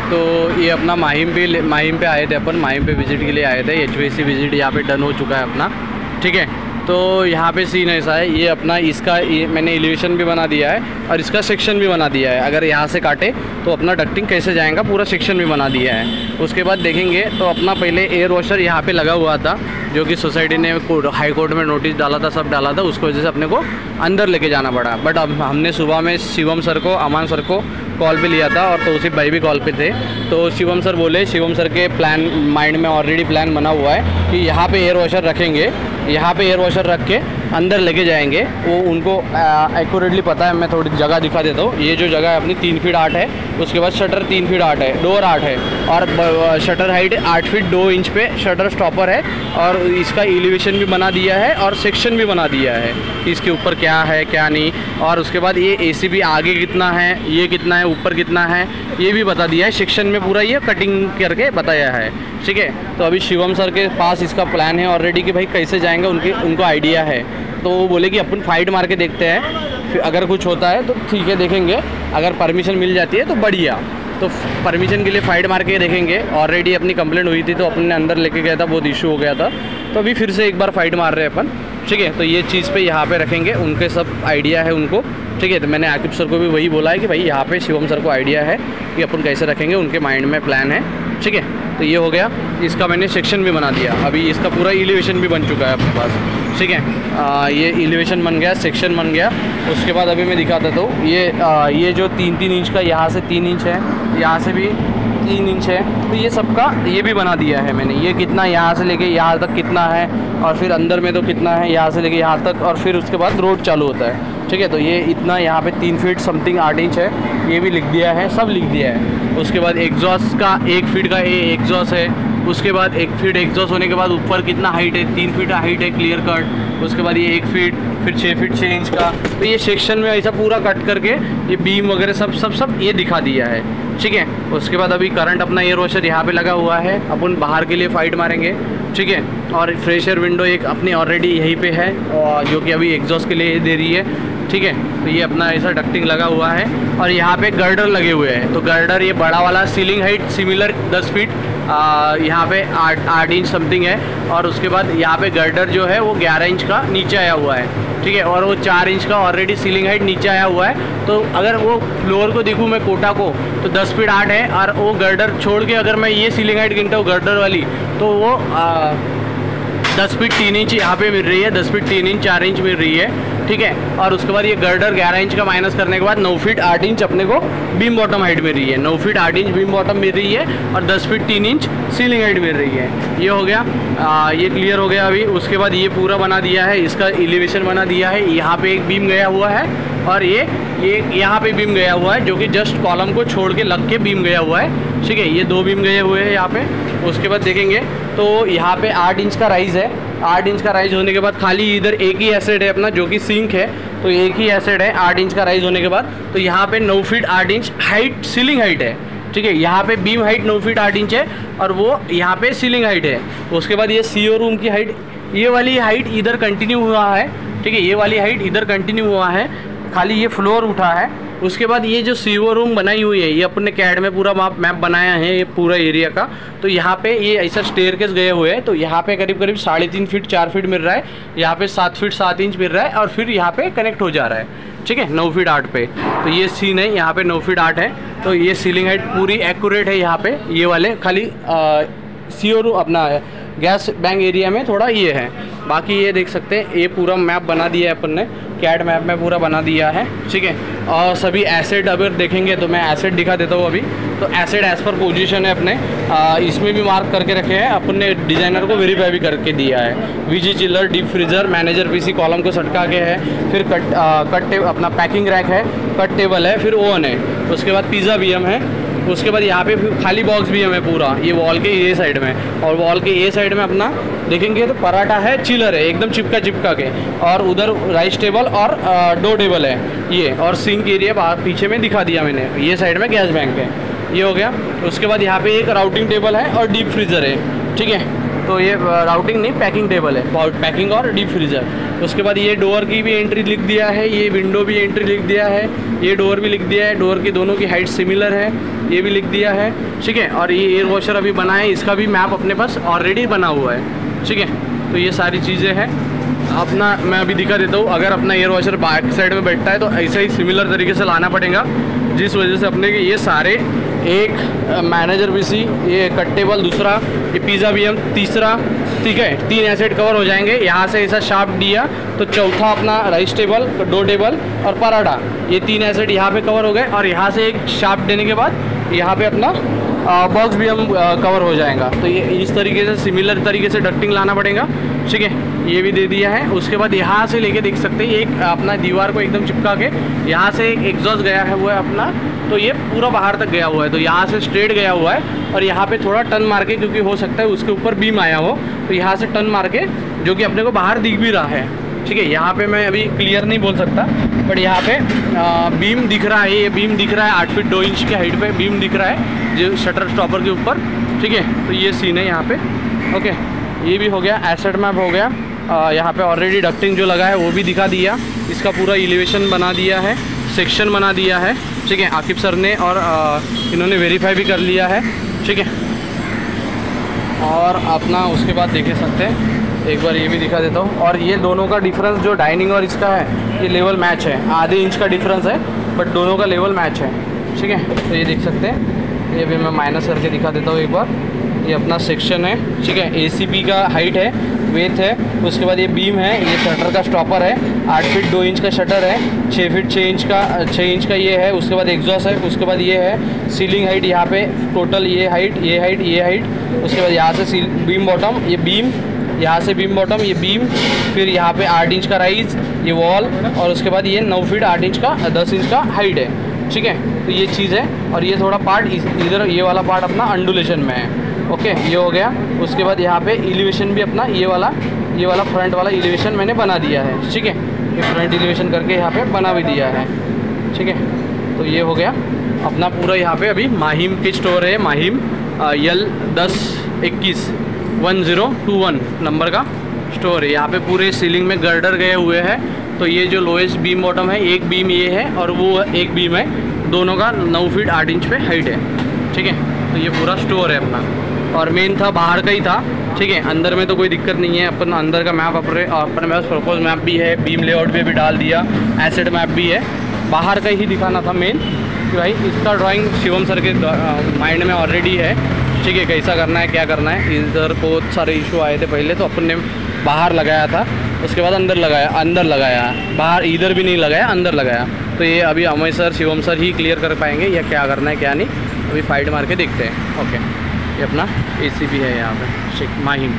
तो ये अपना माहिम पे आए थे अपन, माहिम पे विज़िट के लिए आए थे। HVAC विज़िट यहाँ पे डन हो चुका है अपना, ठीक है। तो यहाँ पे सीन ऐसा है, ये अपना इसका ये मैंने एलिवेशन भी बना दिया है और इसका सेक्शन भी बना दिया है। अगर यहाँ से काटे तो अपना डक्टिंग कैसे जाएगा पूरा सेक्शन भी बना दिया है। उसके बाद देखेंगे तो अपना पहले एयर वॉशर यहाँ पे लगा हुआ था, जो कि सोसाइटी ने हाई कोर्ट में नोटिस डाला था, सब डाला था, उसकी वजह से अपने को अंदर लेके जाना पड़ा। बट अब हमने सुबह में शिवम सर को, अमान सर को कॉल पे लिया था और तौसीफ भाई भी कॉल पे थे। तो शिवम सर बोले, शिवम सर के प्लान माइंड में ऑलरेडी प्लान बना हुआ है कि यहाँ पे एयर वॉशर रखेंगे, यहाँ पे एयर वॉशर रख के अंदर लेके जाएंगे। वो उनको एक्यूरेटली पता है। मैं थोड़ी जगह दिखा देता हूँ। ये जो जगह है अपनी 3 फीट 8 है, उसके बाद शटर 3 फीट 8 है, डोर 8 है और शटर हाइट 8 फीट 2 इंच पे शटर स्टॉपर है। और इसका एलिवेशन भी बना दिया है और सेक्शन भी बना दिया है कि इसके ऊपर क्या है क्या नहीं। और उसके बाद ये AC भी आगे कितना है, ये कितना है, ऊपर कितना है, ये भी बता दिया है। सेक्शन में पूरा ये कटिंग करके बताया है, ठीक है। तो अभी शिवम सर के पास इसका प्लान है ऑलरेडी कि भाई कैसे जाएंगे, उनको आइडिया है। तो वो बोले कि अपन फाइट मार के देखते हैं, फिर अगर कुछ होता है तो ठीक है देखेंगे, अगर परमिशन मिल जाती है तो बढ़िया। तो परमिशन के लिए फ़ाइट मार के देखेंगे। ऑलरेडी अपनी कंप्लेंट हुई थी तो अपने अंदर लेके गया था, बहुत इशू हो गया था। तो अभी फिर से एक बार फ़ाइट मार रहे हैं अपन, ठीक है। तो ये चीज़ पे यहाँ पे रखेंगे, उनके सब आइडिया है उनको, ठीक है। तो मैंने आकिब सर को भी वही बोला है कि भाई यहाँ पे शिवम सर को आइडिया है कि अपन कैसे रखेंगे, उनके माइंड में प्लान है, ठीक है। तो ये हो गया। इसका मैंने सेक्शन भी बना दिया, अभी इसका पूरा एलिवेशन भी बन चुका है अपने पास, ठीक है। ये एलिवेशन बन गया, सेक्शन बन गया। उसके बाद अभी मैं दिखाता हूँ, ये जो 3-3 इंच का, यहाँ से 3 इंच है, यहाँ से भी 3 इंच है, तो ये सबका ये भी बना दिया है मैंने। ये कितना यहाँ से लेके यहाँ तक कितना है, और फिर अंदर में तो कितना है यहाँ से लेके यहाँ तक, और फिर उसके बाद रोड चालू होता है, ठीक है। तो ये इतना यहाँ पे 3 फीट समथिंग 8 इंच है, ये भी लिख दिया है, सब लिख दिया है। उसके बाद एग्जॉस्ट का 1 फीट का ये एग्जॉस्ट है। उसके बाद 1 फीट एग्जॉस्ट होने के बाद ऊपर कितना हाइट है, 3 फीट हाइट है क्लियर कट। उसके बाद ये 1 फीट, फिर 6 फीट 6 इंच का। तो ये सेक्शन में ऐसा पूरा कट करके ये बीम वगैरह सब ये दिखा दिया है, ठीक है। उसके बाद अभी करंट अपना एयर वॉशर यहाँ पे लगा हुआ है, अपन बाहर के लिए फ़ाइट मारेंगे, ठीक है। और फ्रेश एयर विंडो एक अपनी ऑलरेडी यहीं पे है, और जो कि अभी एग्जॉस्ट के लिए दे रही है, ठीक है। तो ये अपना ऐसा डक्टिंग लगा हुआ है और यहाँ पे गर्डर लगे हुए हैं। तो गर्डर ये बड़ा वाला सीलिंग हाइट सिमिलर 10 फीट यहाँ पे 8 इंच समथिंग है। और उसके बाद यहाँ पे गर्डर जो है वो 11 इंच का नीचे आया हुआ है, ठीक है। और वो 4 इंच का ऑलरेडी सीलिंग हाइट नीचे आया हुआ है। तो अगर वो फ्लोर को देखूँ मैं कोटा को, तो 10 फीट 8 है, और वो गर्डर छोड़ के अगर मैं ये सीलिंग हाइट गिनता हूँ गर्डर वाली, तो वो 10 फीट 3 इंच यहाँ पे मिल रही है, 10 फीट 3 इंच 4 इंच मिल रही है, ठीक है। और उसके बाद ये गर्डर 11 इंच का माइनस करने के बाद 9 फीट 8 इंच अपने को बीम बॉटम हाइट मिल रही है, 9 फीट 8 इंच बीम बॉटम मिल रही है, और 10 फीट 3 इंच सीलिंग हाइट मिल रही है। ये हो गया, ये क्लियर हो गया अभी। उसके बाद ये पूरा बना दिया है, इसका एलिवेशन बना दिया है। यहाँ पे एक बीम गया हुआ है, और ये यहाँ पे बीम गया हुआ है, जो कि जस्ट कॉलम को छोड़ के लग के बीम गया हुआ है, ठीक है। ये 2 बीम गए हुए हैं यहाँ पे। उसके बाद देखेंगे तो यहाँ पे 8 इंच का राइज है। 8 इंच का राइज होने के बाद खाली इधर एक ही एसेड है अपना, जो कि सिंक है। तो एक ही एसेड है 8 इंच का राइज होने के बाद। तो यहाँ पे 9 feet 8 inch height ceiling height है, ठीक है। यहाँ पे बीम हाइट 9 फीट 8 इंच है, और वो यहाँ पे सीलिंग हाइट है। उसके बाद ये CO रूम की हाइट, ये वाली हाइट इधर कंटिन्यू हुआ है, ठीक है। ये वाली हाइट इधर कंटिन्यू हुआ है, खाली ये फ्लोर उठा है। उसके बाद ये जो CO रूम बनाई हुई है, ये अपने कैड में पूरा मैप बनाया है ये पूरा एरिया का। तो यहाँ पे ये ऐसा स्टेयरकेस गए हुए हैं। तो यहाँ पे करीब 3.5 फीट 4 फीट मिल रहा है, यहाँ पे 7 फीट 7 इंच मिल रहा है, और फिर यहाँ पे कनेक्ट हो जा रहा है, ठीक है, 9 फीट 8 पे। तो ये सीन है, यहाँ पे 9 फीट 8 है। तो ये सीलिंग हाइट पूरी एक्यूरेट है यहाँ पे। ये वाले खाली CO रूम अपना गैस बैंक एरिया में थोड़ा ये है, बाकी ये देख सकते हैं ये पूरा मैप बना दिया है अपन ने, कैड मैप में पूरा बना दिया है, ठीक है। और सभी एसेड अगर देखेंगे तो मैं एसेड दिखा देता हूँ अभी। तो एसेड एज पर पोजीशन है अपने, इसमें भी मार्क करके रखे हैं अपन ने, डिज़ाइनर को वेरीफाई भी करके दिया है। VG chiller, deep freezer, manager PC column को सटका के है, फिर कट टेबल अपना पैकिंग रैक है, कट टेबल है, फिर ओवन है। उसके बाद पिज़्ज़ा BM है। उसके बाद यहाँ पे खाली बॉक्स BM है पूरा, ये वॉल के ये साइड में, और वॉल के ये साइड में अपना देखेंगे तो पराठा है, चिलर है एकदम चिपका के, और उधर राइस टेबल और डो टेबल है ये, और सिंक एरिया पीछे में दिखा दिया मैंने, ये साइड में गैस बैंक है। ये हो गया। उसके बाद यहाँ पे एक राउटिंग टेबल है और डीप फ्रीज़र है, ठीक है। तो ये राउटिंग नहीं, पैकिंग टेबल है, पैकिंग और डीप फ्रीज़र। उसके बाद ये डोर की भी एंट्री लिख दिया है, ये विंडो भी एंट्री लिख दिया है, ये डोर भी लिख दिया है, डोर की दोनों की हाइट सिमिलर है, ये भी लिख दिया है, ठीक है। और ये एयर वॉशर अभी बना है, इसका भी मैप अपने पास ऑलरेडी बना हुआ है, ठीक है। तो ये सारी चीज़ें हैं अपना, मैं अभी दिखा देता हूँ। अगर अपना एयर वॉशर बैक साइड में बैठता है तो ऐसे ही सिमिलर तरीके से लाना पड़ेगा, जिस वजह से अपने के ये सारे, एक मैनेजर पीसी, ये कट टेबल दूसरा, ये पिज़्ज़ा बीएम तीसरा, ठीक है, 3 एसेट कवर हो जाएंगे। यहाँ से ऐसा शार्प दिया तो चौथा अपना राइस टेबल, डो टेबल और पराठा, ये 3 एसेट यहाँ पे कवर हो गए। और यहाँ से एक शार्प देने के बाद यहाँ पे अपना बॉक्स भी हम कवर हो जाएगा। तो ये इस तरीके से सिमिलर तरीके से डक्टिंग लाना पड़ेगा, ठीक है। ये भी दे दिया है। उसके बाद यहाँ से लेके देख सकते हैं एक अपना दीवार को एकदम चिपका के यहाँ से एक एग्जॉस्ट गया है हुआ है अपना, तो ये पूरा बाहर तक गया हुआ है। तो यहाँ से स्ट्रेट गया हुआ है और यहाँ पे थोड़ा टर्न मार के, क्योंकि हो सकता है उसके ऊपर बीम आया हो, तो यहाँ से टर्न मार के, जो कि अपने को बाहर दिख भी रहा है, ठीक है। यहाँ पे मैं अभी क्लियर नहीं बोल सकता, बट यहाँ पे बीम दिख रहा है, ये बीम दिख रहा है 8 फीट 2 इंच के हाइट पे बीम दिख रहा है जो शटर स्टॉपर के ऊपर, ठीक है। तो ये सीन है यहाँ पे, ओके। ये भी हो गया, एसेट मैप हो गया। यहाँ पे ऑलरेडी डक्टिंग जो लगा है वो भी दिखा दिया, इसका पूरा एलिवेशन बना दिया है, सेक्शन बना दिया है, ठीक है, आकिब सर ने, और इन्होंने वेरीफाई भी कर लिया है, ठीक है। और अपना उसके बाद देख सकते हैं, एक बार ये भी दिखा देता हूँ। और ये दोनों का डिफरेंस जो डाइनिंग और इसका है, ये लेवल मैच है, आधे इंच का डिफरेंस है, बट दोनों का लेवल मैच है, ठीक है। तो ये देख सकते हैं, ये भी मैं माइनस करके दिखा देता हूँ एक बार। ये अपना सेक्शन है, ठीक है, एसीपी का हाइट है, वेथ है। उसके बाद ये बीम है, ये शटर का स्टॉपर है, 8 फीट 2 इंच का शटर है, 6 फीट 6 इंच का ये है। उसके बाद एग्जॉस्ट है, उसके बाद ये है सीलिंग हाइट, यहाँ पे टोटल ये हाइट, ये हाइट, ये हाइट। उसके बाद यहाँ से बीम बॉटम, ये बीम, यहाँ से बीम बॉटम, ये बीम, फिर यहाँ पे 8 इंच का राइज, ये वॉल, और उसके बाद ये 9 फीट 8 इंच का 10 इंच का हाइट है, ठीक है। तो ये चीज़ है। और ये थोड़ा पार्ट इधर, ये वाला पार्ट अपना अंडुलेशन में है, ओके, ये हो गया। उसके बाद यहाँ पे एलिवेशन भी अपना ये वाला फ्रंट वाला एलिवेशन मैंने बना दिया है, ठीक है। ये फ्रंट एलिवेशन करके यहाँ पे बना भी दिया है, ठीक है। तो ये हो गया अपना पूरा। यहाँ पे अभी माहिम की स्टोर है, माहिम L1021 नंबर का स्टोर है। यहाँ पे पूरे सीलिंग में गर्डर गए हुए हैं। तो ये जो लोएस्ट बीम बॉटम है, एक बीम ये है और वो एक बीम है, दोनों का 9 फीट 8 इंच पे हाइट है, ठीक है। तो ये पूरा स्टोर है अपना। और मेन था बाहर का ही था, ठीक है। अंदर में तो कोई दिक्कत नहीं है, अपन अंदर का मैप अपने पास प्रपोज मैप भी है, बीम लेआउट भी डाल दिया, एसेट मैप भी है। बाहर का ही दिखाना था मेन कि भाई इसका ड्राइंग शिवम सर के माइंड में ऑलरेडी है, ठीक है, कैसा करना है क्या करना है। इधर बहुत सारे इशू आए थे पहले, तो अपन ने बाहर लगाया था, उसके बाद अंदर लगाया, बाहर इधर भी नहीं लगाया, अंदर लगाया। तो ये अभी अमय सर, शिवम सर ही क्लियर कर पाएंगे या क्या करना है क्या नहीं। अभी फाइट मार के देखते हैं, ओके। ये अपना एसीपी है यहाँ पे, ठीक, माहिम।